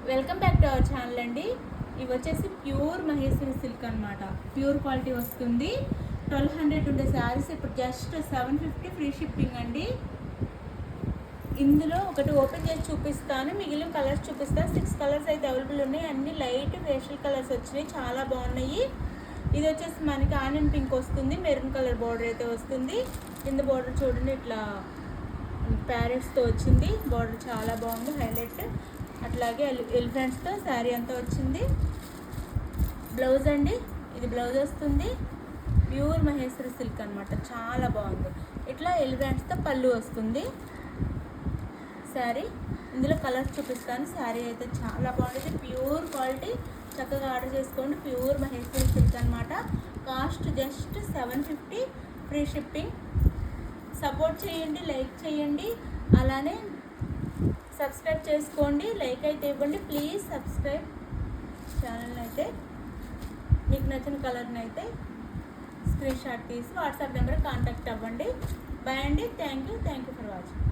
Welcome back to our channel అండి. ఇవి వచ్చేసి ప్యూర్ మహేశ్వరి సిల్క్ అనమాట. ప్యూర్ క్వాలిటీ వస్తుంది. 1200 ఉండే శారీస్ ఇప్పుడు జస్ట్ 750 ఫ్రీ షిప్పింగ్ అండి. ఇందులో ఒకటి ఓపెన్ చేసి చూపిస్తాను, మిగిలిన కలర్స్ చూపిస్తాను. 6 కలర్స్ అయితే అవైలబుల్ ఉన్నాయి. అన్ని లైట్ ఫేషియల్ కలర్స్ వచ్చినాయి, చాలా బాగున్నాయి. ఇది వచ్చేసి మనకి ఆనియన్ పింక్ వస్తుంది, మెరూన్ కలర్ బార్డర్ అయితే వస్తుంది. కింద బార్డర్ చూడండి, ఇట్లా ప్యారెట్స్తో వచ్చింది. బార్డర్ చాలా బాగుంది, హైలైట్. అట్లాగే ఎలిఫెంట్స్తో శారీ అంతా వచ్చింది. బ్లౌజ్ అండి, ఇది బ్లౌజ్ వస్తుంది. ప్యూర్ మహేశ్వరి సిల్క్ అనమాట, చాలా బాగుంది. ఇట్లా ఎలిఫెంట్స్తో పళ్ళు వస్తుంది శారీ. ఇందులో కలర్స్ చూపిస్తాను. శారీ అయితే చాలా బాగుంటుంది, ప్యూర్ క్వాలిటీ. చక్కగా ఆర్డర్ చేసుకోండి. ప్యూర్ మహేశ్వరి సిల్క్ అనమాట. Cost just 750 free shipping. Support చేయండి, లైక్ చేయండి, అలానే సబ్స్క్రైబ్ చేసుకోండి. లైక్ అయితే ఇవ్వండి ప్లీజ్. సబ్స్క్రైబ్ ఛానల్ని అయితే మీకు నచ్చిన కలర్ని అయితే స్క్రీన్ షాట్ తీసి వాట్సాప్ నెంబర్ కాంటాక్ట్ అవ్వండి. బాయ్ అండి. Thank you for watching.